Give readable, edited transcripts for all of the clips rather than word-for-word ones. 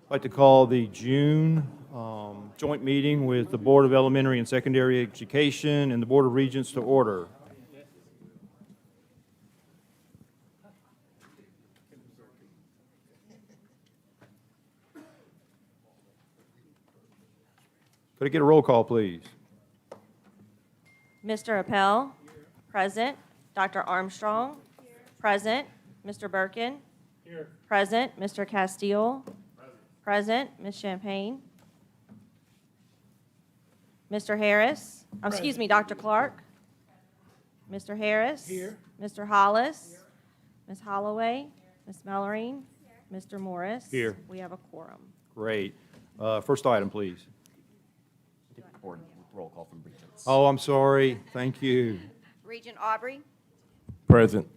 I'd like to call the June joint meeting with the Board of Elementary and Secondary Education and the Board of Regents to order. Could I get a roll call, please? Mr. Appel, present. Dr. Armstrong, present. Mr. Birkin, present. Mr. Castile, present. Ms. Champagne, Mr. Harris, excuse me, Dr. Clark, Mr. Harris, Mr. Hollis, Ms. Holloway, Ms. Mellorine, Mr. Morris. Here. We have a quorum. Great. First item, please. Board roll call from Regents. Oh, I'm sorry. Thank you. Regent Aubrey, Present.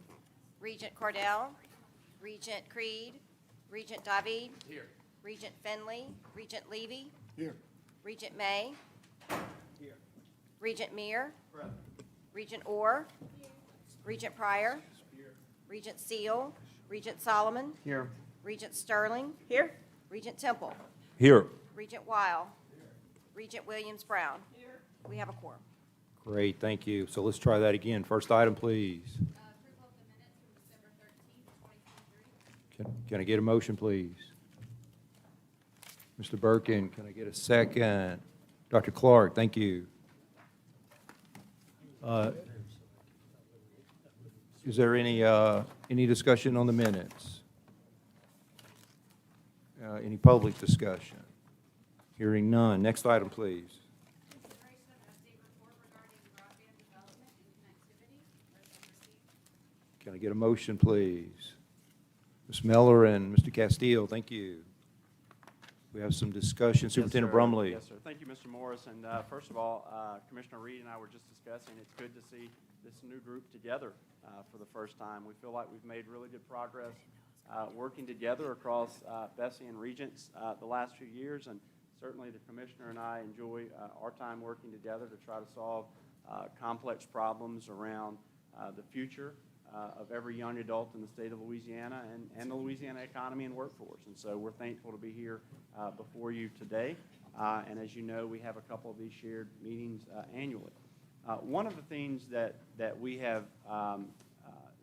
Regent Cordell, Regent Creed, Regent David. Here. Regent Finley, Regent Levy. Here. Regent May. Here. Regent Meir. Regent Orr. Regent Pryor. Here. Regent Seal, Regent Solomon. Here. Regent Sterling. Here. Regent Temple. Here. Regent Weil. Regent Williams-Brown. Here. We have a quorum. Great, thank you. So let's try that again. First item, please. Approval of the minutes from December 13th, 2023. Can I get a motion, please? Mr. Birkin, can I get a second? Dr. Clark, thank you. Is there any discussion on the minutes? Any public discussion? Hearing none. Next item, please. Consideration of update report regarding broadband development and connectivity. Motion received. Can I get a motion, please? Ms. Miller and Mr. Castile, thank you. We have some discussion. Superintendent Brumley. Yes, sir. Thank you, Mr. Morris. And first of all, Commissioner Reed and I were just discussing, it's good to see this new group together for the first time. We feel like we've made really good progress working together across BESE and Regents the last few years. And certainly the Commissioner and I enjoy our time working together to try to solve complex problems around the future of every young adult in the state of Louisiana and the Louisiana economy and workforce. And so we're thankful to be here before you today. And as you know, we have a couple of these shared meetings annually. One of the things that we have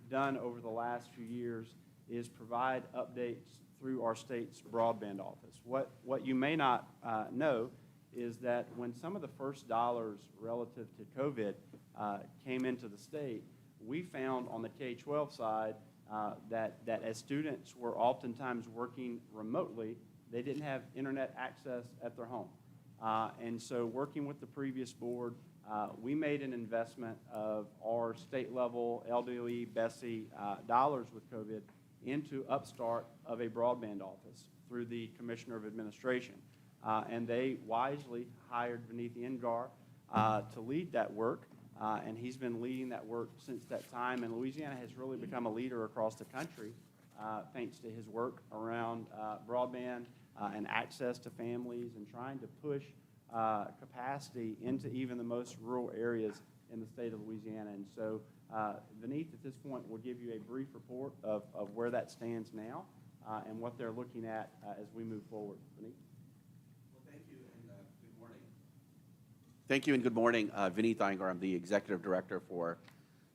done over the last few years is provide updates through our state's broadband office. What you may not know is that when some of the first dollars relative to COVID came into the state, we found on the K-12 side that as students were oftentimes working remotely, they didn't have internet access at their home. And so working with the previous board, we made an investment of our state level LDOE, BESE dollars with COVID into upstart of a broadband office through the Commissioner of Administration. And they wisely hired Vineeth Ingar to lead that work. And he's been leading that work since that time. And Louisiana has really become a leader across the country thanks to his work around broadband and access to families and trying to push capacity into even the most rural areas in the state of Louisiana. And so Vineeth at this point will give you a brief report of where that stands now and what they're looking at as we move forward. Vineeth? Well, thank you and good morning. Thank you and good morning. Vineeth Ingar, I'm the Executive Director for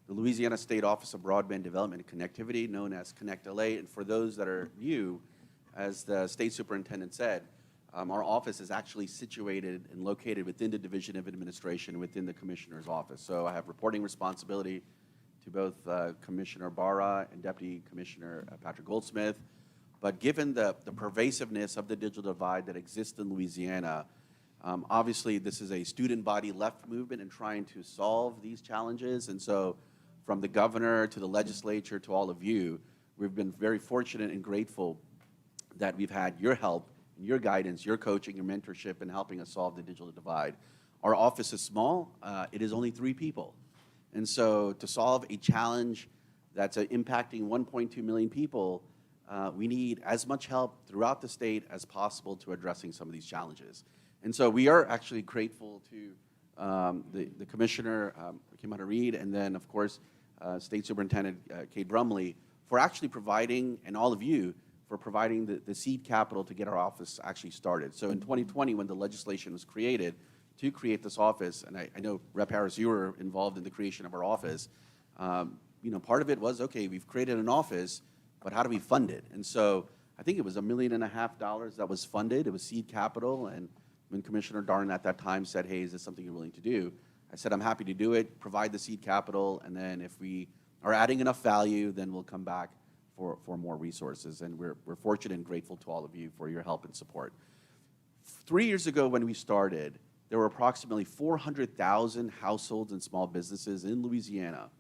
the Louisiana State Office of Broadband Development and Connectivity, known as Connect LA. And for those that are new, as the State Superintendent said, our office is actually situated and located within the Division of Administration within the Commissioner's office. So I have reporting responsibility to both Commissioner Barra and Deputy Commissioner Patrick Goldsmith. But given the pervasiveness of the digital divide that exists in Louisiana, obviously this is a student body left movement in trying to solve these challenges. And so from the governor to the legislature to all of you, we've been very fortunate and grateful that we've had your help, your guidance, your coaching, your mentorship in helping us solve the digital divide. Our office is small. It is only 3 people. And so to solve a challenge that's impacting 1.2 million people, we need as much help throughout the state as possible to addressing some of these challenges. And so we are actually grateful to the Commissioner, Kim Reed, and then, of course, State Superintendent Kate Brumley for actually providing, and all of you, for providing the seed capital to get our office actually started. So in 2020, when the legislation was created to create this office, and I know, Rep. Harris, you were involved in the creation of our office, part of it was, okay, we've created an office, but how do we fund it? And so I think it was $1.5 million that was funded. It was seed capital, and when Commissioner Darn at that time said, hey, is this something you're willing to do? I said, I'm happy to do it, provide the seed capital, and then if we are adding enough value, then we'll come back for more resources. And we're fortunate and grateful to all of you for your help and support. 3 years ago when we started, there were approximately 400,000 households and small businesses in Louisiana,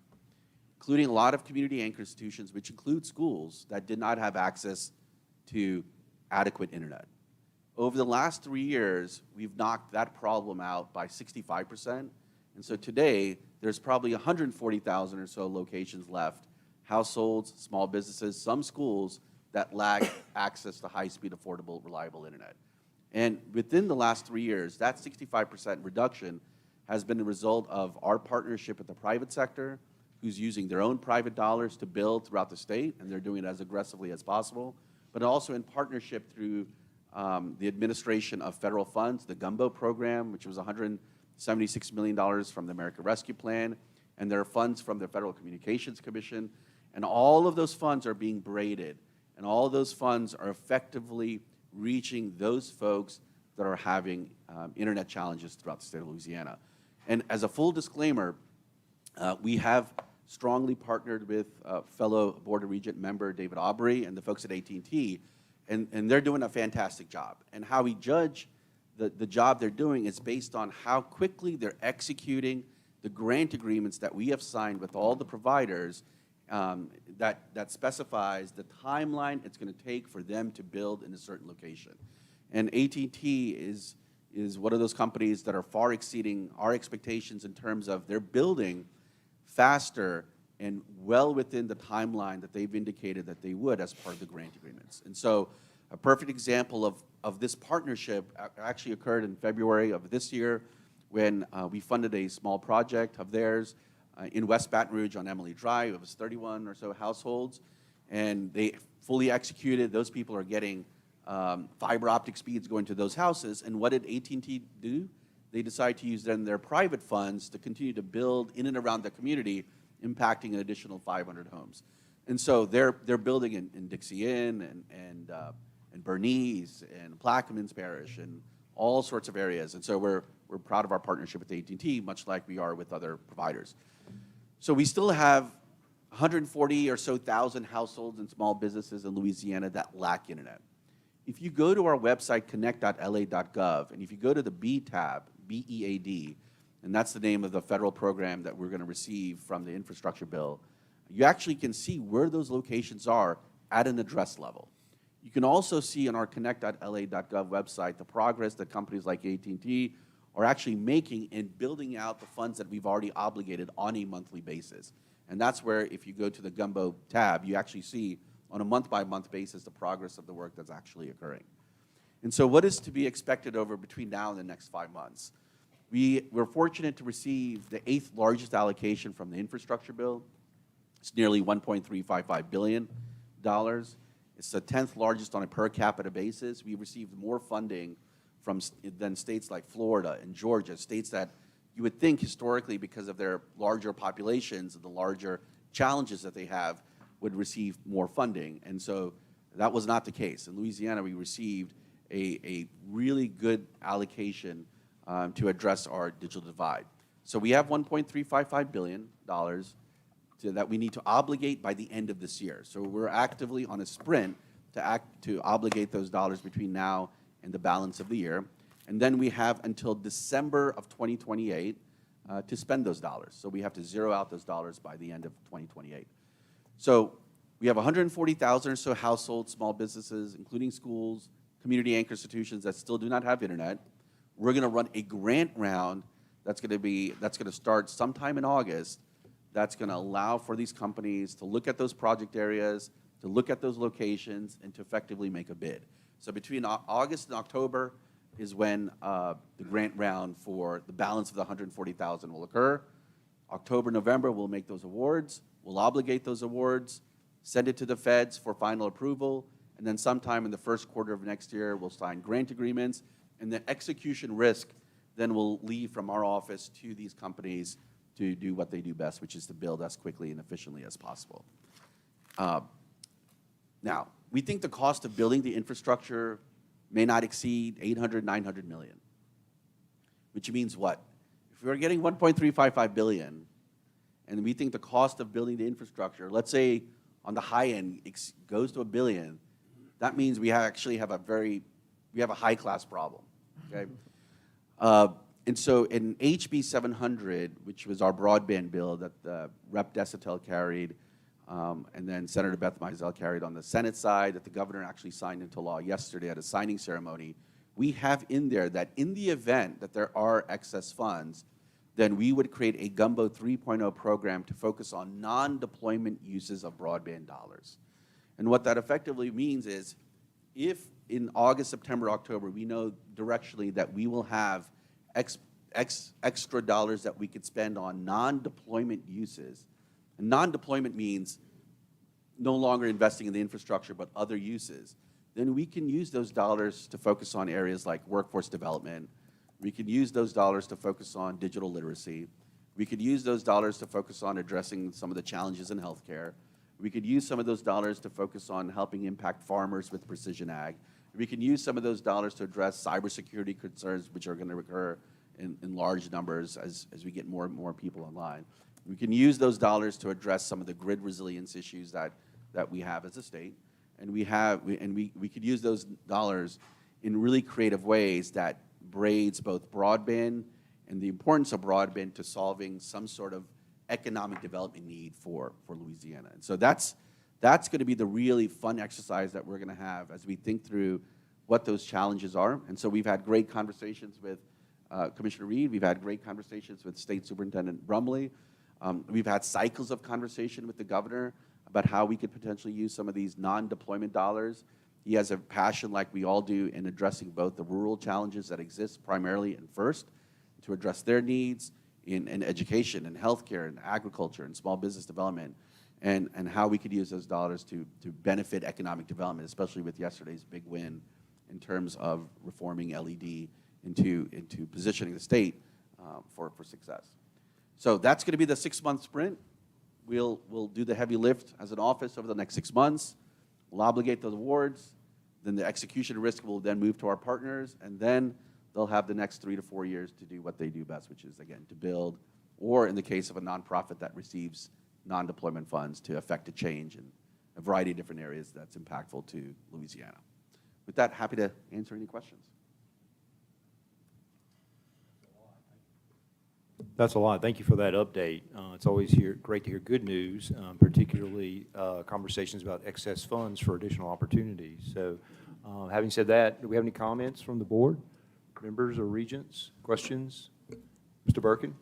including a lot of community anchor institutions, which include schools, that did not have access to adequate internet. Over the last 3 years, we've knocked that problem out by 65%. And so today, there's probably 140,000 or so locations left, households, small businesses, some schools that lack access to high-speed, affordable, reliable internet. And within the last 3 years, that 65% reduction has been the result of our partnership with the private sector, who's using their own private dollars to build throughout the state, and they're doing it as aggressively as possible, but also in partnership through the administration of federal funds, the Gumbo program, which was $176 million from the American Rescue Plan, and there are funds from the Federal Communications Commission, and all of those funds are being braided, and all of those funds are effectively reaching those folks that are having internet challenges throughout the state of Louisiana. And as a full disclaimer, we have strongly partnered with fellow Board of Regent member David Aubrey and the folks at AT&T, and they're doing a fantastic job. And how we judge the job they're doing is based on how quickly they're executing the grant agreements that we have signed with all the providers that specifies the timeline it's going to take for them to build in a certain location. And AT&T is one of those companies that are far exceeding our expectations in terms of their building faster and well within the timeline that they've indicated that they would as part of the grant agreements. And so a perfect example of this partnership actually occurred in February of this year when we funded a small project of theirs in West Baton Rouge on Emily Drive. It was 31 or so households, and they fully executed. Those people are getting fiber optic speeds going to those houses. And what did AT&T do? They decided to use then their private funds to continue to build in and around the community, impacting an additional 500 homes. And so they're building in Dixie Inn and Bernice and Plaquemines Parish and all sorts of areas. And so we're proud of our partnership with AT&T, much like we are with other providers. So we still have 140 or so thousand households and small businesses in Louisiana that lack internet. If you go to our website, connect.la.gov, and if you go to the B tab, BEAD, and that's the name of the federal program that we're going to receive from the infrastructure bill, you actually can see where those locations are at an address level. You can also see on our connect.la.gov website the progress that companies like AT&T are actually making in building out the funds that we've already obligated on a monthly basis. And that's where, if you go to the Gumbo tab, you actually see on a month-by-month basis the progress of the work that's actually occurring. And so what is to be expected over between now and the next 5 months? We're fortunate to receive the 8th largest allocation from the infrastructure bill. It's nearly $1.355 billion. It's the 10th largest on a per capita basis. We received more funding than states like Florida and Georgia, states that you would think historically, because of their larger populations and the larger challenges that they have, would receive more funding. And so that was not the case. In Louisiana, we received a really good allocation to address our digital divide. So we have $1.355 billion that we need to obligate by the end of this year. So we're actively on a sprint to obligate those dollars between now and the balance of the year. And then we have until December of 2028 to spend those dollars. So we have to zero out those dollars by the end of 2028. So we have 140,000 or so households, small businesses, including schools, community anchor institutions that still do not have internet. We're going to run a grant round that's going to start sometime in August. That's going to allow for these companies to look at those project areas, to look at those locations, and to effectively make a bid. So between August and October is when the grant round for the balance of the 140,000 will occur. October, November, we'll make those awards. We'll obligate those awards, send it to the feds for final approval, and and then sometime in the first quarter of next year, we'll sign grant agreements, and the execution risk then will leave from our office to these companies to do what they do best, which is to build as quickly and efficiently as possible. Now, we think the cost of building the infrastructure may not exceed $800, $900 million, which means what? If we're getting $1.355 billion, and we think the cost of building the infrastructure, let's say on the high end, goes to $1 billion, that means we actually have a high-class problem, okay? And so in HB 700, which was our broadband bill that Rep. Desatel carried, and then Senator Beth Mizell carried on the Senate side, that the governor actually signed into law yesterday at a signing ceremony, we have in there that in the event that there are excess funds, then we would create a Gumbo 3.0 program to focus on non-deployment uses of broadband dollars. And what that effectively means is, if in August, September, October, we know directionally that we will have extra dollars that we could spend on non-deployment uses, and non-deployment means no longer investing in the infrastructure but other uses, then we can use those dollars to focus on areas like workforce development. We could use those dollars to focus on digital literacy. We could use those dollars to focus on addressing some of the challenges in healthcare. We could use some of those dollars to focus on helping impact farmers with precision ag. We can use some of those dollars to address cybersecurity concerns, which are going to recur in large numbers as we get more and more people online. We can use those dollars to address some of the grid resilience issues that we have as a state. And we could use those dollars in really creative ways that braids both broadband and the importance of broadband to solving some sort of economic development need for Louisiana. And so that's going to be the really fun exercise that we're going to have as we think through what those challenges are. And so we've had great conversations with Commissioner Reed. We've had great conversations with State Superintendent Brumley. We've had cycles of conversation with the governor about how we could potentially use some of these non-deployment dollars. He has a passion, like we all do, in addressing both the rural challenges that exist primarily and first, to address their needs in education and healthcare and agriculture and small business development, and how we could use those dollars to benefit economic development, especially with yesterday's big win in terms of reforming LED into positioning the state for success. So that's going to be the 6-month sprint. We'll do the heavy lift as an office over the next 6 months. We'll obligate those awards. Then the execution risk will then move to our partners, and then they'll have the next 3 to 4 years to do what they do best, which is, again, to build, or in the case of a nonprofit that receives non-deployment funds, to affect a change in a variety of different areas that's impactful to Louisiana. With that, happy to answer any questions. That's a lot. Thank you for that update. It's always great to hear good news, particularly conversations about excess funds for additional opportunities. So having said that, do we have any comments from the board, members or regents? Questions? Mr. Birkin?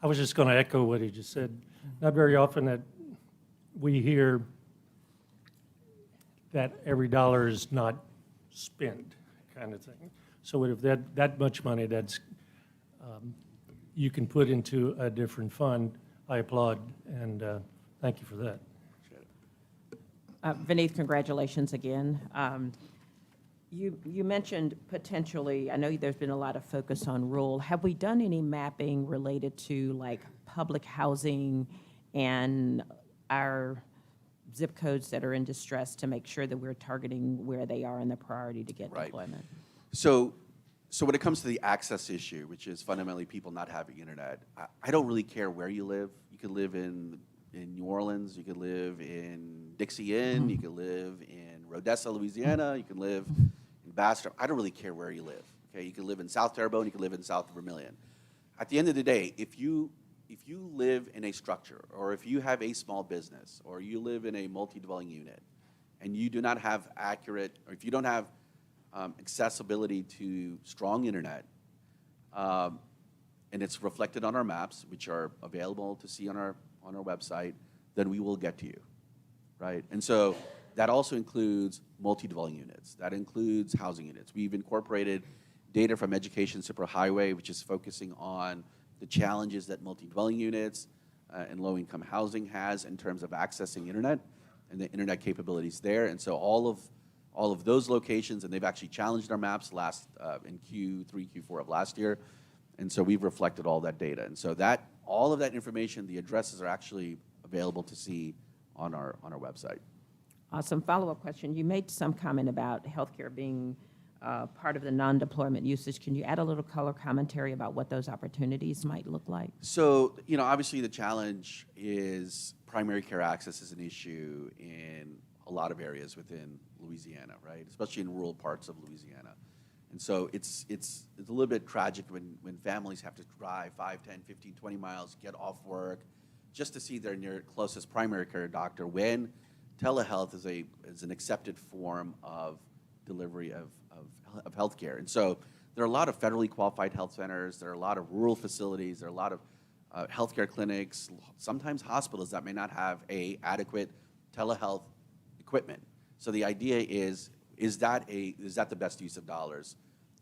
I was just going to echo what he just said. Not very often that we hear that every dollar is not spent, kind of thing. So if that much money that's you can put into a different fund, I applaud, and thank you for that. Vineeth, congratulations again. You mentioned potentially, I know there's been a lot of focus on rural. Have we done any mapping related to like public housing and our zip codes that are in distress to make sure that we're targeting where they are in the priority to get deployment? So when it comes to the access issue, which is fundamentally people not having internet, I don't really care where you live. You could live in New Orleans, you could live in Dixie Inn, you could live in Rodessa, Louisiana, you can live in Bastrop. I don't really care where you live. Okay, you can live in South Terrebonne, you can live in South Vermilion. At the end of the day, if you live in a structure, or if you have a small business, or you live in a multi-dwelling unit, and you do not have accurate, or if you don't have accessibility to strong internet, and it's reflected on our maps, which are available to see on our website, then we will get to you, right? And so that also includes multi-dwelling units. That includes housing units. We've incorporated data from Education Superhighway, which is focusing on the challenges that multi-dwelling units and low-income housing has in terms of accessing internet and the internet capabilities there. And so all all of those locations, and they've actually challenged our maps in Q3, Q4 of last year. And so we've reflected all that data. And so all of that information, the addresses are actually available to see on our website. Awesome. Follow-up question. You made some comment about healthcare being part of the non-deployment usage. Can you add a little color commentary about what those opportunities might look like? So, obviously the challenge is primary care access is an issue in a lot of areas within Louisiana, right? Especially in rural parts of Louisiana. And so it's a little bit tragic when families have to drive 5, 10, 15, 20 miles, get off work, just to see their closest primary care doctor, when telehealth is an accepted form of delivery of health care. And so there are a lot of federally qualified health centers, there are a lot of rural facilities, there are a lot of healthcare clinics, sometimes hospitals that may not have adequate telehealth equipment. So the idea is that the best use of dollars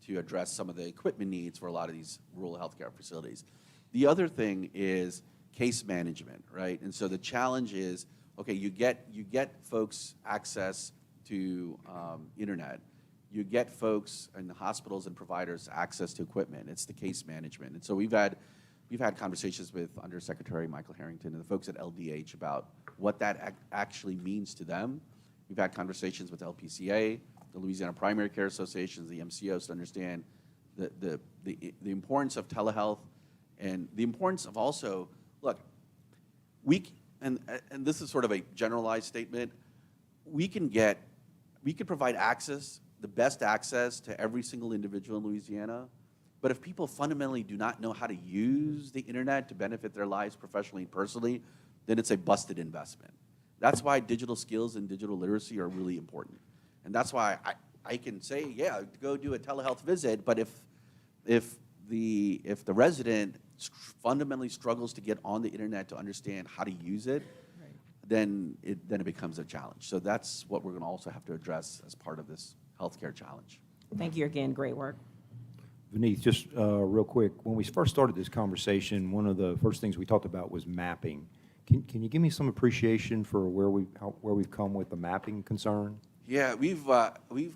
to address some of the equipment needs for a lot of these rural healthcare facilities? The other thing is case management, right? And so the challenge is, okay, you get folks access to internet, you get folks in the hospitals and providers access to equipment. It's the case management. And so we've had conversations with Undersecretary Michael Harrington and the folks at LDH about what that actually means to them. We've had conversations with LPCA, the Louisiana Primary Care Associations, the MCOs, to understand the importance of telehealth and the importance of also, look, and this is sort of a generalized statement, we could provide access, the best access to every single individual in Louisiana, but if people fundamentally do not know how to use the internet to benefit their lives professionally and personally, then it's a busted investment. That's why digital skills and digital literacy are really important. And that's why I can say, yeah, go do a telehealth visit, but if the resident fundamentally struggles to get on the internet to understand how to use it, Right. then it becomes a challenge. So that's what we're going to also have to address as part of this healthcare challenge. Thank you again. Great work. Vineeth, just real quick, when we first started this conversation, one of the first things we talked about was mapping. Can you give me some appreciation for where we've come with the mapping concern? Yeah, we've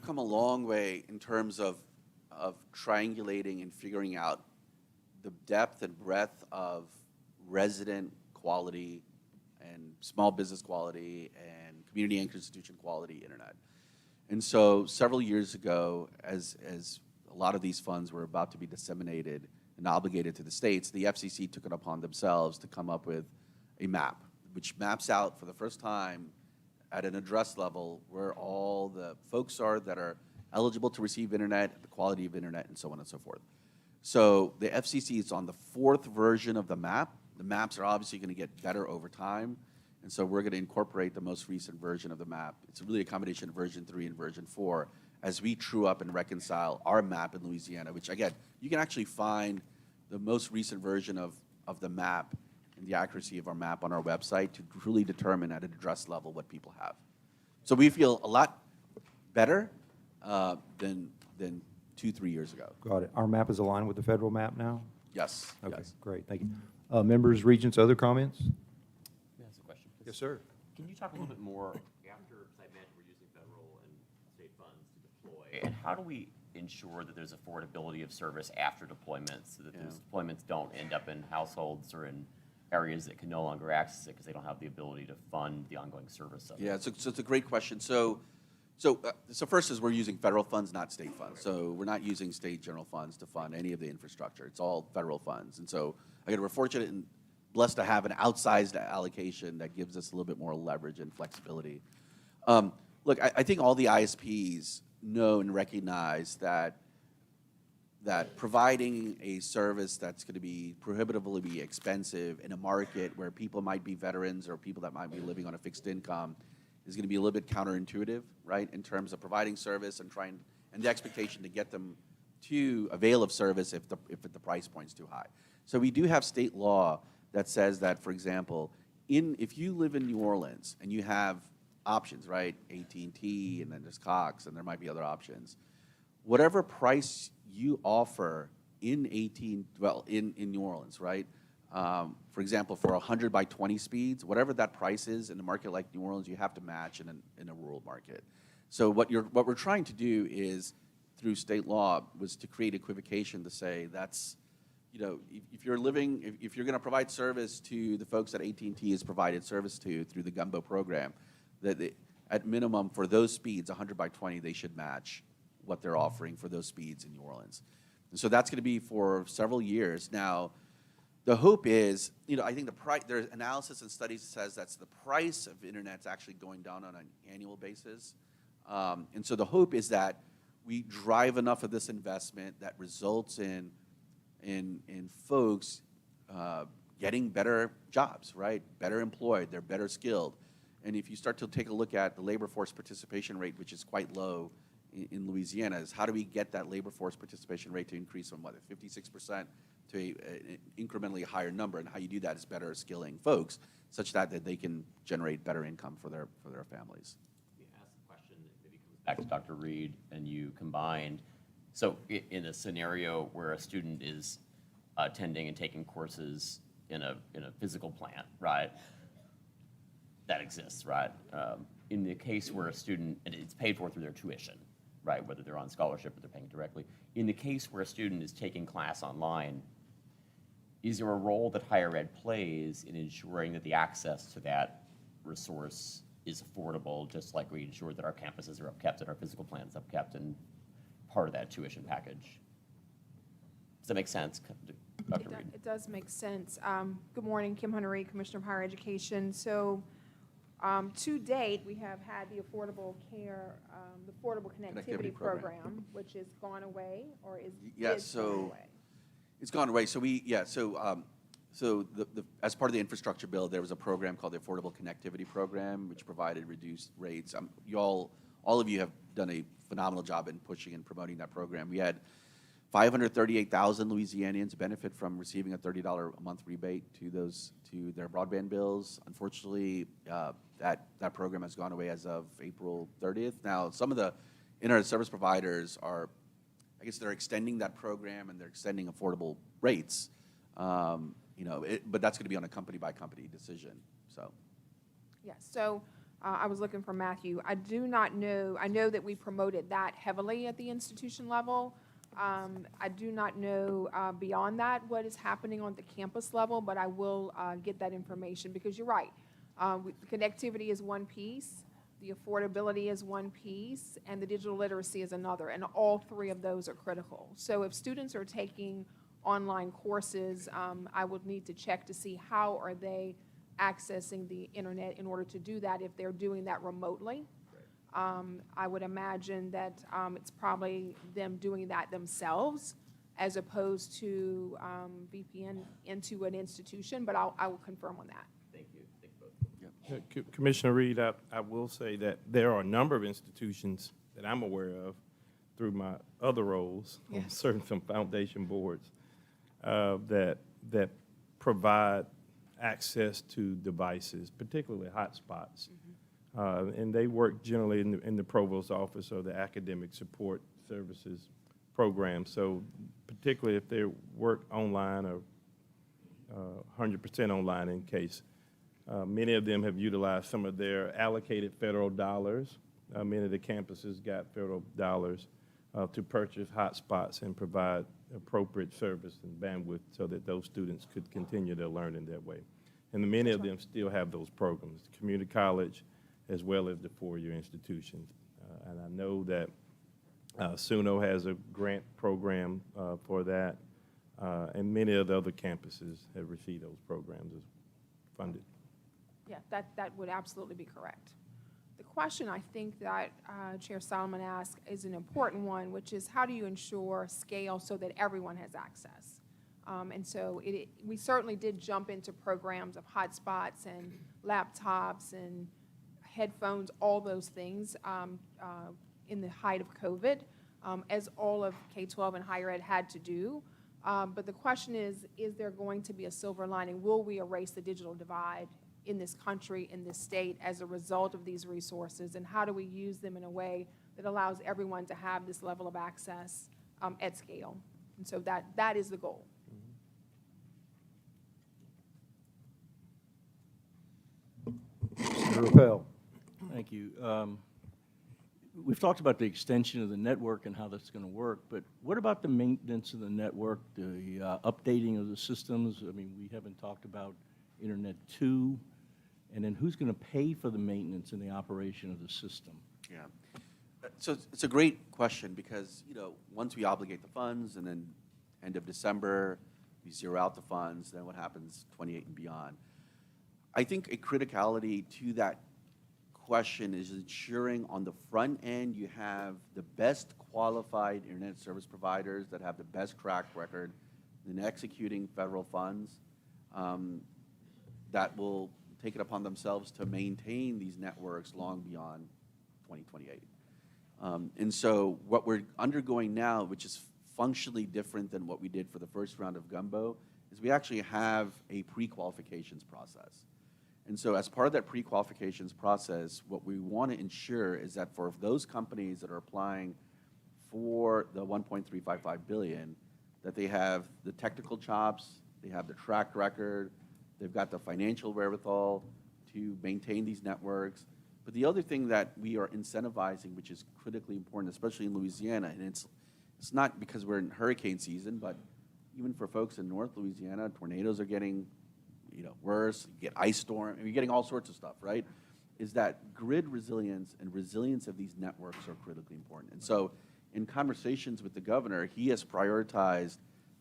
come a long way in terms of triangulating and figuring out the depth and breadth of resident quality and small business quality and community and institution quality internet. And so several years ago, as a lot of these funds were about to be disseminated and obligated to the states, the FCC took it upon themselves to come up with a map, which maps out for the first time at an address level where all the folks are that are eligible to receive internet, the quality of internet, and so on and so forth. So the FCC is on the 4th version of the map. The maps are obviously going to get better over time, and so we're going to incorporate the most recent version of the map. It's really a combination of version 3 and version 4 as we true up and reconcile our map in Louisiana, which, again, you can actually find the most recent version of the map and the accuracy of our map on our website to truly determine at an address level what people have. So we feel a lot better than 2-3 years ago. Got it. Our map is aligned with the federal map now? Yes. Okay, Yes. great, thank you. Members, Regents, other comments? May I ask a question, please? Yes, sir. Can you talk a little bit more after, because I imagine we're using federal and state funds to deploy, and how do we ensure that there's affordability of service after deployment so that those deployments don't end up in households or in areas that can no longer access it because they don't have the ability to fund the ongoing service of it? Yeah, so it's a great question. So first is we're using federal funds, not state funds. So we're not using state general funds to fund any of the infrastructure. It's all federal funds. And so again, we're fortunate and blessed to have an outsized allocation that gives us a little bit more leverage and flexibility. Look, I think all the ISPs know and recognize that providing a service that's going to be prohibitively expensive in a market where people might be veterans or people that might be living on a fixed income is going to be a little bit counterintuitive, right, in terms of providing service and the expectation to get them to avail of service if the price point's too high. So we do have state law that says that, for example, if you live in New Orleans and you have options, right, AT&T and then there's Cox and there might be other options, whatever price you offer in New Orleans, right? For example, for 100 by 20 speeds, whatever that price is in a market like New Orleans, you have to match in a rural market. So what we're trying to do is, through state law, was to create equivocation to say that's, if you're going to provide service to the folks that AT&T has provided service to through the Gumbo program, that at minimum for those speeds, 100 by 20, they should match what they're offering for those speeds in New Orleans. And so that's going to be for several years. Now, the hope is, I think there's analysis and studies that says that's the price of internet's actually going down on an annual basis. And so the hope is that we drive enough of this investment that results in folks getting better jobs, right? Better employed, they're better skilled. And if you start to take a look at the labor force participation rate, which is quite low in Louisiana, is how do we get that labor force participation rate to increase from 56% to an incrementally higher number? And how you do that is better skilling folks, such that they can generate better income for their families. Let me ask a question that maybe comes back to Dr. Reed and you combined. So in a scenario where a student is attending and taking courses in a physical plant, right? That exists, right? In the case where a student, and it's paid for through their tuition, right? Whether they're on scholarship or they're paying directly. In the case where a student is taking class online, is there a role that higher ed plays in ensuring that the access to that resource is affordable, just like we ensure that our campuses are upkept and our physical plants upkept and part of that tuition package? Does that make sense, Dr. Reed? It does make sense. Good morning, Kim Hunter-Reed, Commissioner of Higher Education. So to date, we have had the Affordable Care, the Affordable Connectivity Program, which has gone away, or is gone away? It's gone away. So as part of the infrastructure bill, there was a program called the Affordable Connectivity Program, which provided reduced rates. All of you have done a phenomenal job in pushing and promoting that program. We had 538,000 Louisianians benefit from receiving a $30 a month rebate to their broadband bills. Unfortunately, that program has gone away as of April 30th. Now, some of the internet service providers they're extending that program and they're extending affordable rates. But that's going to be on a company-by-company decision. So. Yes. So I was looking for Matthew. I do not know. I know that we promoted that heavily at the institution level. I do not know beyond that what is happening on the campus level, but I will get that information because you're right. Connectivity is one piece, the affordability is one piece, and the digital literacy is another, and all three of those are critical. So if students are taking online courses, I would need to check to see how are they accessing the internet in order to do that if they're doing that remotely. I would imagine that it's probably them doing that themselves as opposed to VPN into an institution, but I will confirm on that. Thank you. Thank you both. Commissioner Reed, I will say that there are a number of institutions that I'm aware of through my other roles on some foundation boards that provide access to devices, particularly hotspots. And they work generally in the provost's office or the academic support services program. So particularly if they work online or 100% online in case. Many of them have utilized some of their allocated federal dollars. Many of the campuses got federal dollars to purchase hotspots and provide appropriate service and bandwidth so that those students could continue their learning that way. And many of them still have those programs, community college, as well as the four-year institutions. And I know that SUNO has a grant program for that, and many of the other campuses have received those programs as funded. Yeah, that would absolutely be correct. The question I think that Chair Solomon asked is an important one, which is how do you ensure scale so that everyone has access? And so we certainly did jump into programs of hotspots and laptops and headphones, all those things in the height of COVID, as all of K-12 and higher ed had to do. But the question is there going to be a silver lining? Will we erase the digital divide in this country, in this state, as a result of these resources? And how do we use them in a way that allows everyone to have this level of access at scale? And so that is the goal. Senator Rappel. Thank you. we've talked about the extension of the network and how that's going to work, but what about the maintenance of the network, the updating of the systems? I mean, we haven't talked about Internet 2, and then who's going to pay for the maintenance and the operation of the system? Yeah. So it's a great question because, once we obligate the funds and then end of December, we zero out the funds, then what happens 28 and beyond? I think a criticality to that question is ensuring on the front end you have the best qualified internet service providers that have the best track record in executing federal funds that will take it upon themselves to maintain these networks long beyond 2028. And so what we're undergoing now, which is functionally different than what we did for the first round of Gumbo, is we actually have a pre-qualifications process. And so as part of that pre-qualifications process, what we want to ensure is that for those companies that are applying for the $1.355 billion, that they have the technical chops, they have the track record, they've got the financial wherewithal to maintain these networks. But the other thing that we are incentivizing, which is critically important, especially in Louisiana, and it's not because we're in hurricane season, but even for folks in North Louisiana, tornadoes are getting worse, you get ice storm, and you're getting all sorts of stuff, right? Is that grid resilience and resilience of these networks are critically important. And so in conversations with the governor, he has prioritized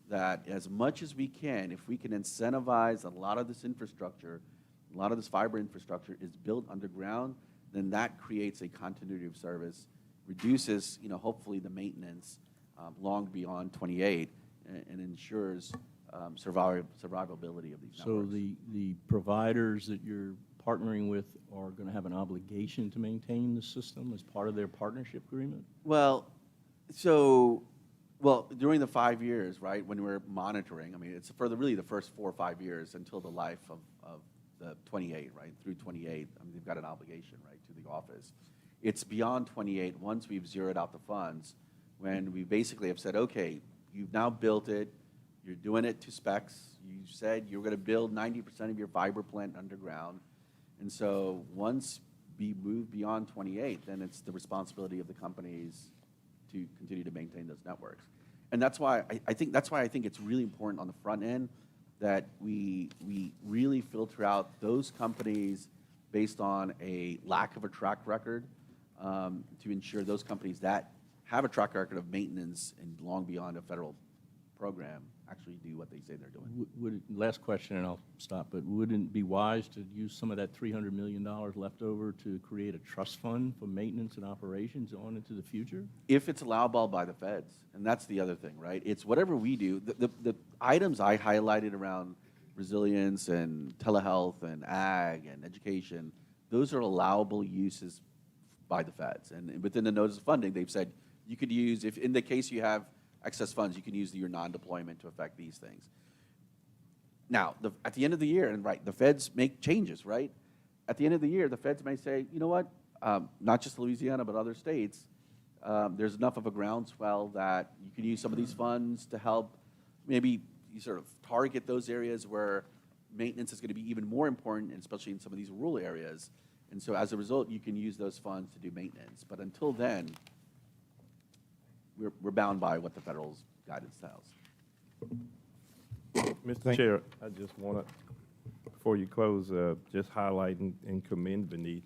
that as much as we can, if we can incentivize a lot of this infrastructure, a lot of this fiber infrastructure is built underground, then that creates a continuity of service, reduces, hopefully the maintenance long beyond 28, and ensures survivability of these So networks. the providers that you're partnering with are going to have an obligation to maintain the system as part of their partnership agreement? Well, during the 5 years, right, when we're monitoring, I mean, it's for really the first 4 or 5 years until the life of the 28, right, through 28, I mean, they've got an obligation, right, to the office. It's beyond 28, once we've zeroed out the funds, when we basically have said, okay, you've now built it, you're doing it to specs, you said you're going to build 90% of your fiber plant underground, and so once we move beyond 28, then it's the responsibility of the companies to continue to maintain those networks. And that's why I think it's really important on the front end that we really filter out those companies based on a lack of a track record to ensure those companies that have a track record of maintenance and long beyond a federal program actually do what they say they're doing. Last question, and I'll stop, but wouldn't it be wise to use some of that $300 million left over to create a trust fund for maintenance and operations on into the future? If it's allowable by the feds, and that's the other thing, right? It's whatever we do. The items I highlighted around resilience and telehealth and ag and education, those are allowable uses by the feds. And within the notice of funding, they've said you could use, if in the case you have excess funds, you can use your non-deployment to affect these things. Now, at the end of the year, and right, the feds make changes, right? At the end of the year, the feds may say, you know what, not just Louisiana, but other states, there's enough of a groundswell that you can use some of these funds to help maybe you sort of target those areas where maintenance is going to be even more important, and especially in some of these rural areas. And so as a result, you can use those funds to do maintenance. But until then, we're bound by what the federal guidance tells. Mr. Chair, I just want to, before you close, just highlight and commend Beneath.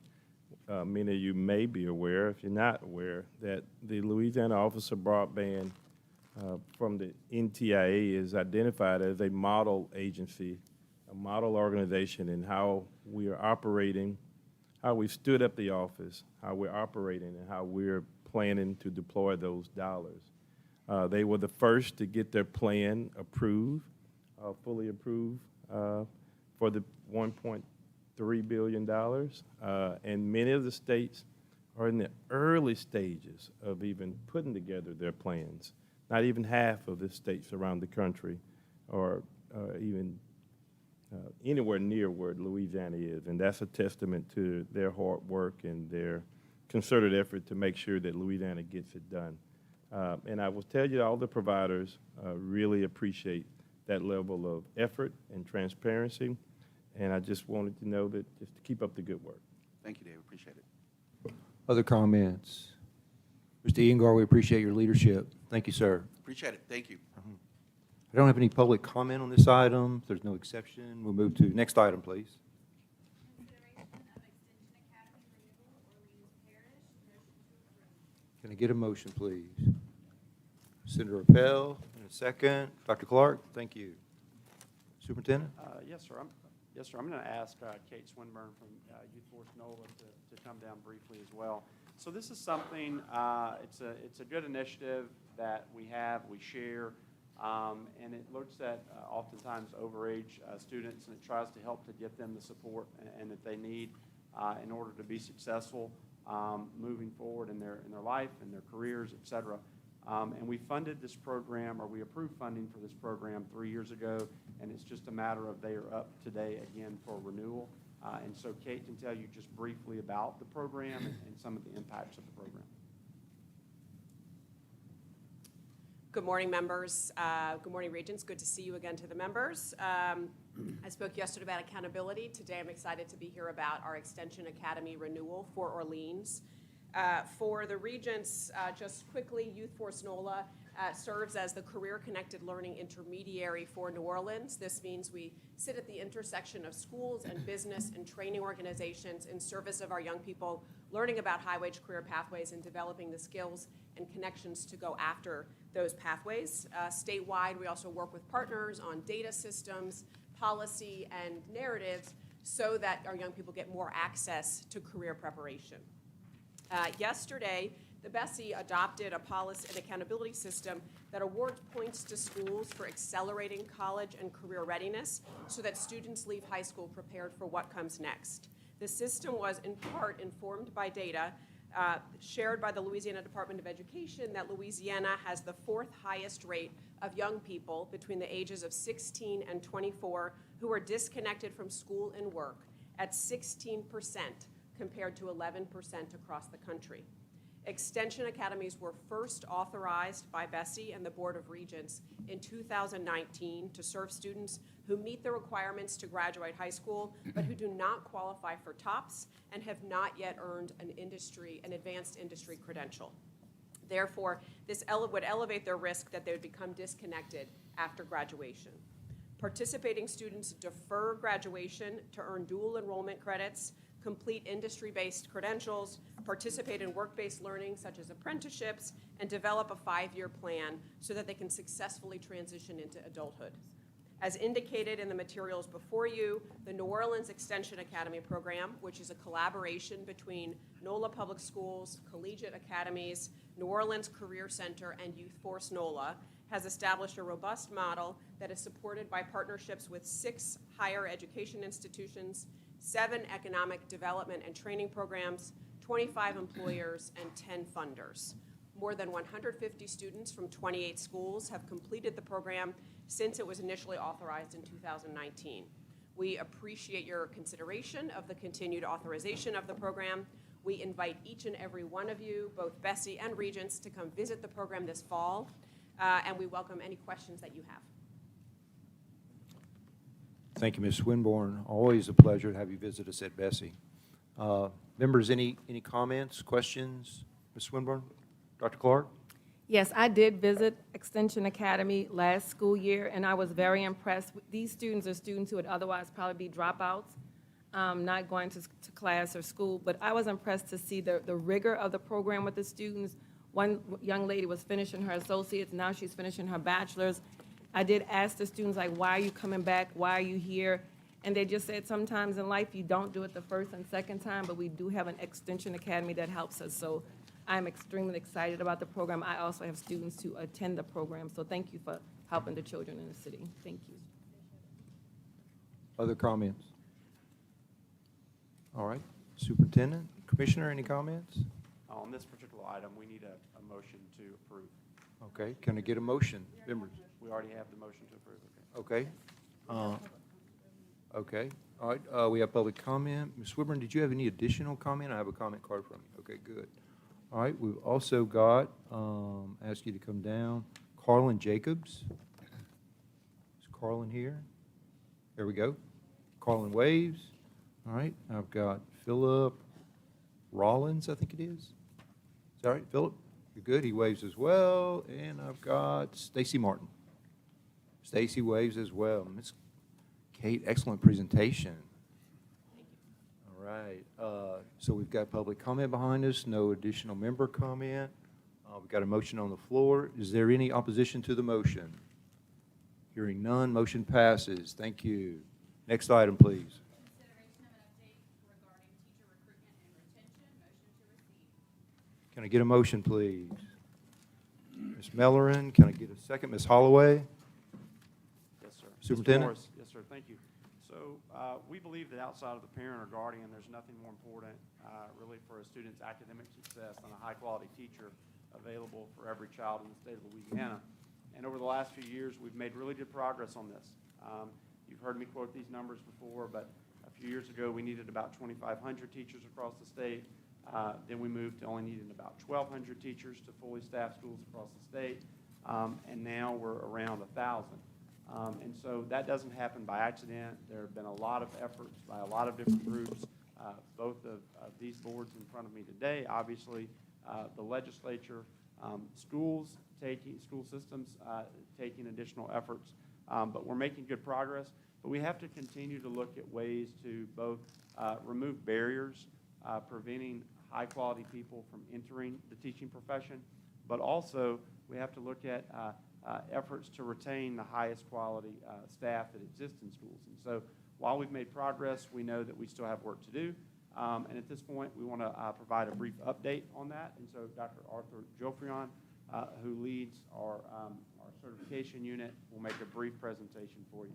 Many of you may be aware, if you're not aware, that the Louisiana Office of Broadband from the NTIA is identified as a model agency, a model organization in how we are operating, how we stood up the office, how we're operating, and how we're planning to deploy those dollars. They were the first to get their plan approved, fully approved for the $1.3 billion. And many of the states are in the early stages of even putting together their plans. Not even half of the states around the country are even anywhere near where Louisiana is. And that's a testament to their hard work and their concerted effort to make sure that Louisiana gets it done. And I will tell you, all the providers really appreciate that level of effort and transparency. And I just wanted to know that just to keep up the good work. Thank you, Dave. Appreciate it. Other comments? Mr. Iyengar, we appreciate your leadership. Thank you, sir. Appreciate it. Thank you. I don't have any public comment on this item. If there's no exception, we'll move to next item, please. Can I get a motion, please? Senator Appel, in a second. Dr. Clark, thank you. Superintendent? Yes, sir. I'm going to ask Kate Swinburne from Youth Force NOLA to come down briefly as well. So this is something, it's a good initiative that we share, and it looks at oftentimes overage students, and it tries to help to get them the support and that they need in order to be successful moving forward in their life and their careers, et cetera. And we funded this program, or we approved funding for this program 3 years ago, and it's just a matter of they are up today again for renewal. And so Kate can tell you just briefly about the program and some of the impacts of the program. Good morning, members. Good morning, Regents. Good to see you again to the members. I spoke yesterday about accountability. Today I'm excited to be here about our Extension Academy renewal for Orleans. For the Regents, just quickly, Youth Force NOLA serves as the career-connected learning intermediary for New Orleans. This means we sit at the intersection of schools and business and training organizations in service of our young people, learning about high-wage career pathways and developing the skills and connections to go after those pathways. Statewide, we also work with partners on data systems, policy, and narratives so that our young people get more access to career preparation. Yesterday, the BESE adopted a policy and accountability system that awards points to schools for accelerating college and career readiness so that students leave high school prepared for what comes next. The system was in part informed by data shared by the Louisiana Department of Education that Louisiana has the 4th highest rate of young people between the ages of 16 and 24 who are disconnected from school and work at 16% compared to 11% across the country. Extension academies were first authorized by BESE and the Board of Regents in 2019 to serve students who meet the requirements to graduate high school, but who do not qualify for TOPS and have not yet earned an advanced industry credential. Therefore, this would elevate their risk that they would become disconnected after graduation. Participating students defer graduation to earn dual enrollment credits, complete industry-based credentials, participate in work-based learning such as apprenticeships, and develop a 5-year plan so that they can successfully transition into adulthood. As indicated in the materials before you, the New Orleans Extension Academy program, which is a collaboration between NOLA Public Schools, Collegiate Academies, New Orleans Career Center, and Youth Force NOLA, has established a robust model that is supported by partnerships with 6 higher education institutions, 7 economic development and training programs, 25 employers, and 10 funders. More than 150 students from 28 schools have completed the program since it was initially authorized in 2019. We appreciate your consideration of the continued authorization of the program. We invite each and every one of you, both BESE and Regents, to come visit the program this fall, and we welcome any questions that you have. Thank you, Ms. Swinburne. Always a pleasure to have you visit us at BESE. Members, any comments, questions? Ms. Swinburne? Dr. Clark? Yes, I did visit Extension Academy last school year, and I was very impressed. These students are students who would otherwise probably be dropouts, not going to class or school, but I was impressed to see the rigor of the program with the students. One young lady was finishing her associates, now she's finishing her bachelor's. I did ask the students, like, why are you coming back? Why are you here? And they just said sometimes in life you don't do it the first and second time, but we do have an Extension Academy that helps us. So I'm extremely excited about the program. I also have students who attend the program, so thank you for helping the children in the city. Thank you. Other comments? All right. Superintendent, Commissioner, any comments? On this particular item, we need a motion to approve. Okay, can I get a motion? Members? We already have the motion to approve, Okay. Okay, all right, we have public comment. Ms. Swinburne, did you have any additional comment? I have a comment card from you. Okay, good. All right, we've also got, ask you to come down, Carlin Jacobs. Is Carlin here? There we go. Carlin waves. All right, I've got Philip Rollins, I think it is. Is that right, Philip? Good, he waves as well, and I've got Stacy Martin. Stacy waves as well. Ms. Kate, excellent presentation. All right, so we've got public comment behind us, no additional member comment. We've got a motion on the floor. Is there any opposition to the motion? Hearing none, motion passes. Thank you. Next item, please. Can I get a motion, please? Ms. Mellorin, can I get a second? Ms. Holloway? Yes, sir. Mr. Superintendent? Morris. Yes, sir, thank you. So we believe that outside of the parent or guardian, there's nothing more important really for a student's academic success than a high-quality teacher available for every child in the state of Louisiana. And over the last few years, we've made really good progress on this. You've heard me quote these numbers before, but a few years ago, we needed about 2,500 teachers across the state. Then we moved to only needing about 1,200 teachers to fully staff schools across the state. And now we're around 1,000. And so that doesn't happen by accident. There have been a lot of efforts by a lot of different groups, both of these boards in front of me today, obviously, the legislature, school systems taking additional efforts. But we're making good progress. But we have to continue to look at ways to both remove barriers, preventing high-quality people from entering the teaching profession, but also we have to look at efforts to retain the highest quality staff that exists in schools. And so while we've made progress, we know that we still have work to do. And at this point, we want to provide a brief update on that. And so Dr. Arthur Joffrion, who leads our certification unit, will make a brief presentation for you.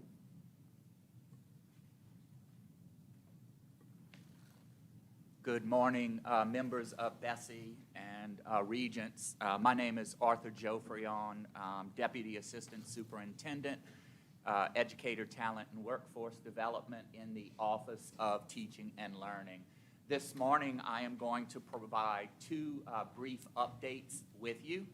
Good morning, members of BESE and Regents. My name is Arthur Joffrion, Deputy Assistant Superintendent, Educator, Talent, and Workforce Development in the Office of Teaching and Learning. This morning, I am going to provide two brief updates with you.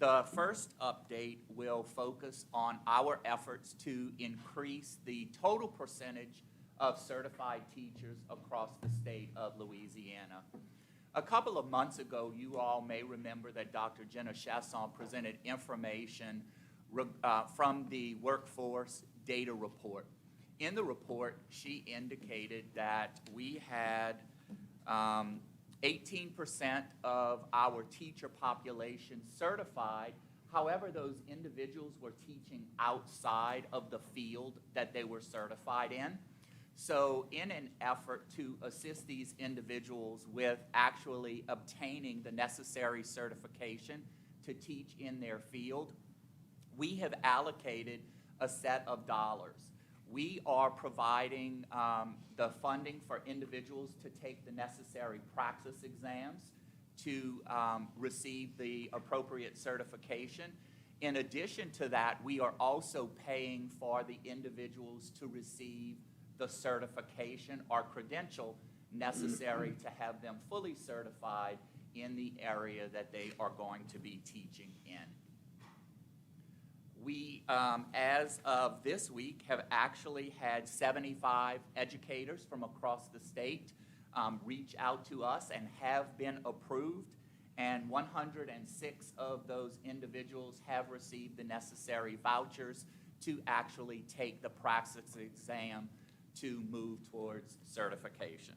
The first update will focus on our efforts to increase the total percentage of certified teachers across the state of Louisiana. A couple of months ago, you all may remember that Dr. Jenna Chasson presented information from the Workforce Data Report. In the report, she indicated that we had 18% of our teacher population certified. However, those individuals were teaching outside of the field that they were certified in. So in an effort to assist these individuals with actually obtaining the necessary certification to teach in their field, we have allocated a set of dollars. We are providing the funding for individuals to take the necessary praxis exams to receive the appropriate certification. In addition to that, we are also paying for the individuals to receive the certification or credential necessary to have them fully certified in the area that they are going to be teaching in. We, as of this week, have actually had 75 educators from across the state reach out to us and have been approved, and 106 of those individuals have received the necessary vouchers to actually take the praxis exam to move towards certification.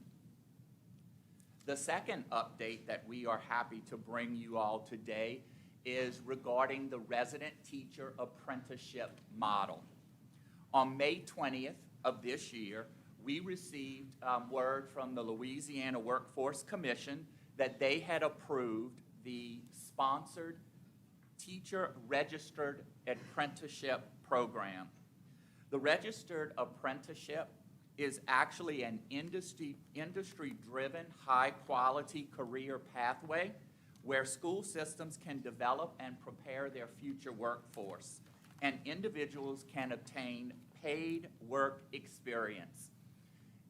The second update that we are happy to bring you all today is regarding the resident teacher apprenticeship model. On May 20th of this year, we received word from the Louisiana Workforce Commission that they had approved the sponsored teacher registered apprenticeship program. The registered apprenticeship is actually an industry-driven, high-quality career pathway where school systems can develop and prepare their future workforce, and individuals can obtain paid work experience.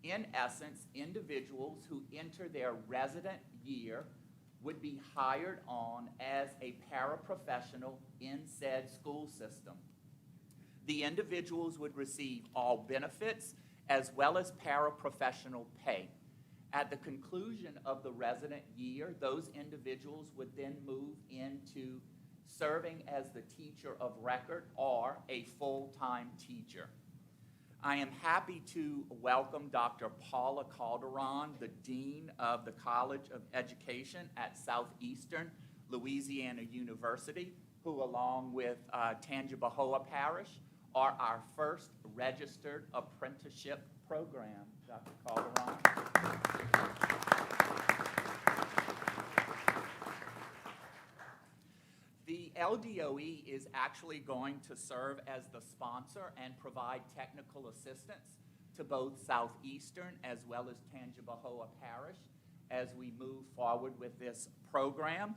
In essence, individuals who enter their resident year would be hired on as a paraprofessional in said school system. The individuals would receive all benefits as well as paraprofessional pay. At the conclusion of the resident year, those individuals would then move into serving as the teacher of record or a full-time teacher. I am happy to welcome Dr. Paula Calderon, the Dean of the College of Education at Southeastern Louisiana University, who along with Tangipahoa Parish are our first registered apprenticeship program. Dr. Calderon. The LDOE is actually going to serve as the sponsor and provide technical assistance to both Southeastern as well as Tangipahoa Parish as we move forward with this program.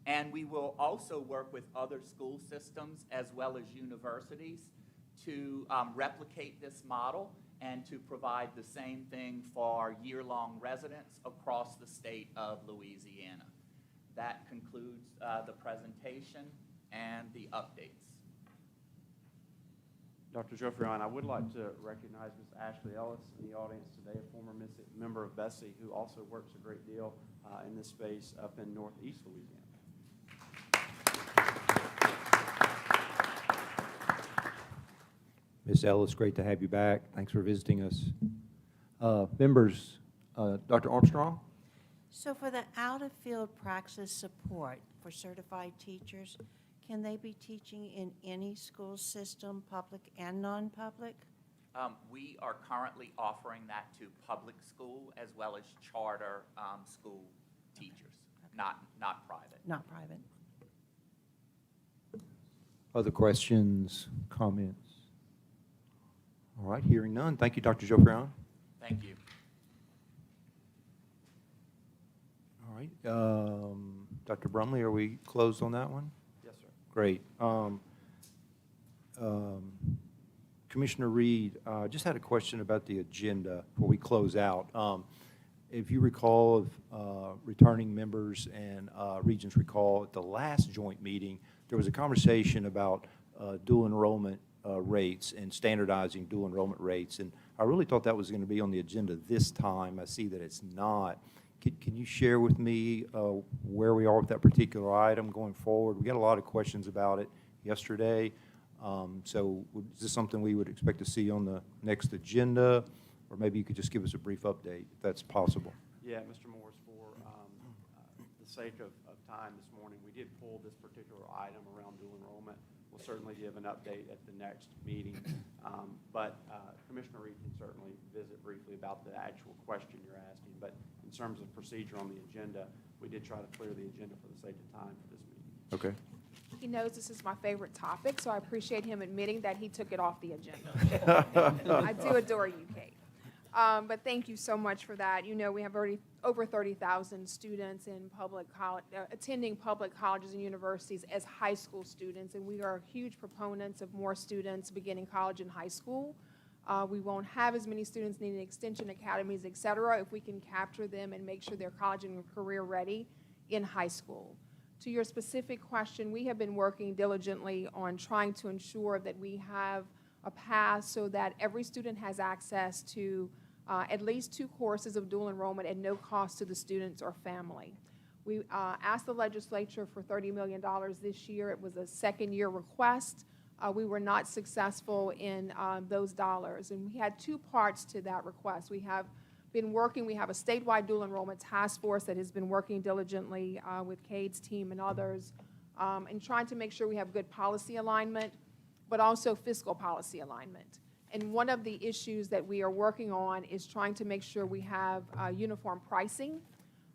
And we will also work with other school systems as well as universities to replicate this model and to provide the same thing for year-long residents across the state of Louisiana. That concludes the presentation and the updates. Dr. Joffrion, I would like to recognize Ms. Ashley Ellis in the audience today, a former member of BESE, who also works a great deal in this space up in Northeast Louisiana. Ms. Ellis, great to have you back. Thanks for visiting us. Members, Dr. Armstrong? So for the out-of-field praxis support for certified teachers, can they be teaching in any school system, public and non-public? We are currently offering that to public school as well as charter school teachers, not private. Not private. Other questions, comments? All right, hearing none. Thank you, Dr. Joffrion. Thank you. All right, Dr. Brumley, are we closed on that one? Yes, sir. Great. Commissioner Reed, just had a question about the agenda before we close out. If you recall, returning members and Regents recall, at the last joint meeting, there was a conversation about dual enrollment rates and standardizing dual enrollment rates, and I really thought that was going to be on the agenda this time. I see that it's not. Can you share with me where we are with that particular item going forward? We got a lot of questions about it yesterday. So is this something we would expect to see on the next agenda? Or maybe you could just give us a brief update, if that's possible. Yeah, Mr. Morris, for the sake of time this morning, we did pull this particular item around dual enrollment. We'll certainly give an update at the next meeting. But Commissioner Reed can certainly visit briefly about the actual question you're asking. But in terms of procedure on the agenda, we did try to clear the agenda for the sake of time for this meeting. Okay. He knows this is my favorite topic, so I appreciate him admitting that he took it off the agenda. I do adore you, Kate. But thank you so much for that. You know, we have already over 30,000 students in public college, attending public colleges and universities as high school students, and we are huge proponents of more students beginning college and high school. We won't have as many students needing extension academies, et cetera, if we can capture them and make sure they're college and career ready in high school. To your specific question, we have been working diligently on trying to ensure that we have a path so that every student has access to at least 2 courses of dual enrollment at no cost to the students or family. We asked the legislature for $30 million this year. It was a second-year request. We were not successful in those dollars, and we had 2 parts to that request. We have been working, we have a statewide dual enrollment task force that has been working diligently with Cade's team and others, and trying to make sure we have good policy alignment, but also fiscal policy alignment. And one of the issues that we are working on is trying to make sure we have uniform pricing,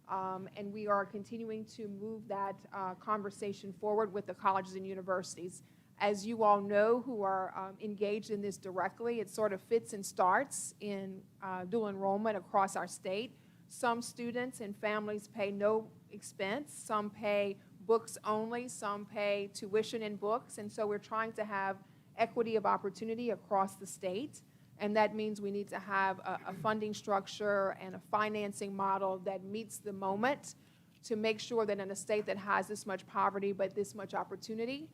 and we are continuing to move that conversation forward with the colleges and universities. As you all know who are engaged in this directly, it sort of fits and starts in dual enrollment across our state. Some students and families pay no expense, some pay books only, some pay tuition and books, and so we're trying to have equity of opportunity across the state, and that means we need to have a funding structure and a financing model that meets the moment to make sure that in a state that has this much poverty but this much opportunity,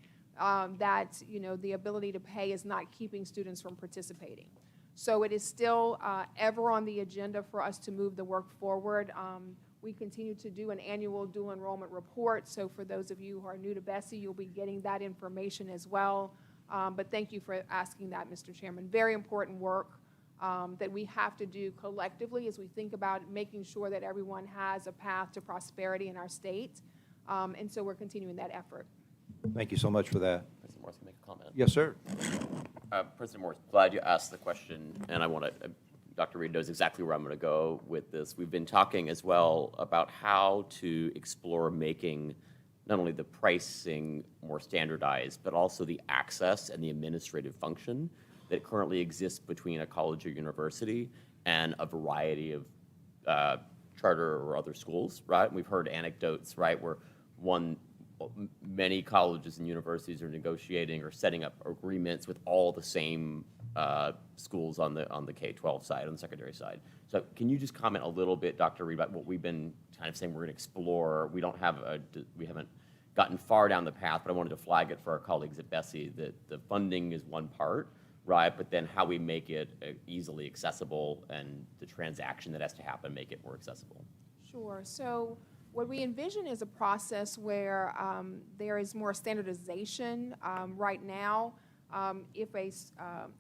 that the ability to pay is not keeping students from participating. So it is still ever on the agenda for us to move the work forward. We continue to do an annual dual enrollment report, so for those of you who are new to BESE, you'll be getting that information as well. But thank you for asking that, Mr. Chairman. Very important work that we have to do collectively as we think about making sure that everyone has a path to prosperity in our state. And so we're continuing that effort. Thank you so much for that. President Morris, can I make a comment? Yes, sir. President Morris, glad you asked the question, and I want to, Dr. Reed knows exactly where I'm going to go with this. We've been talking as well about how to explore making not only the pricing more standardized, but also the access and the administrative function that currently exists between a college or university and a variety of charter or other schools, right? And we've heard anecdotes, right, where many colleges and universities are negotiating or setting up agreements with all the same schools on the K-12 side, on the secondary side. So can you just comment a little bit, Dr. Reed, about what we've been kind of saying we're going to explore? We haven't gotten far down the path, but I wanted to flag it for our colleagues at BESE that the funding is one part, right? But then how we make it easily accessible and the transaction that has to happen, make it more accessible. Sure. So what we envision is a process where there is more standardization. Right now, if a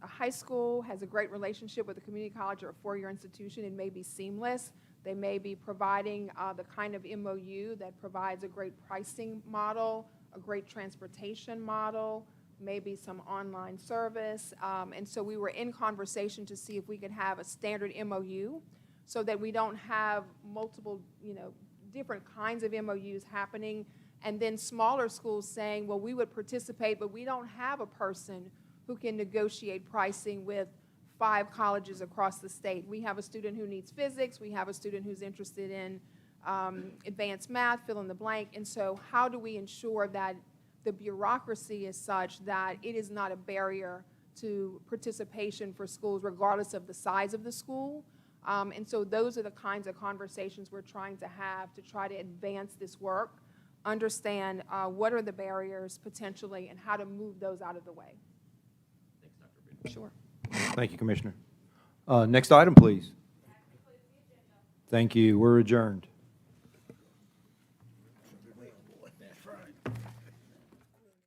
high school has a great relationship with a community college or a four-year institution, it may be seamless. They may be providing the kind of MOU that provides a great pricing model, a great transportation model, maybe some online service. And so we were in conversation to see if we could have a standard MOU so that we don't have multiple, different kinds of MOUs happening, and then smaller schools saying, well, we would participate, but we don't have a person who can negotiate pricing with 5 colleges across the state. We have a student who needs physics, we have a student who's interested in advanced math, fill in the blank, and so how do we ensure that the bureaucracy is such that it is not a barrier to participation for schools regardless of the size of the school? And so those are the kinds of conversations we're trying to have to try to advance this work, understand what are the barriers potentially and how to move those out of the way. Thanks, Dr. Reed. Sure. Thank you, Commissioner. Next item, please. Thank you. We're adjourned.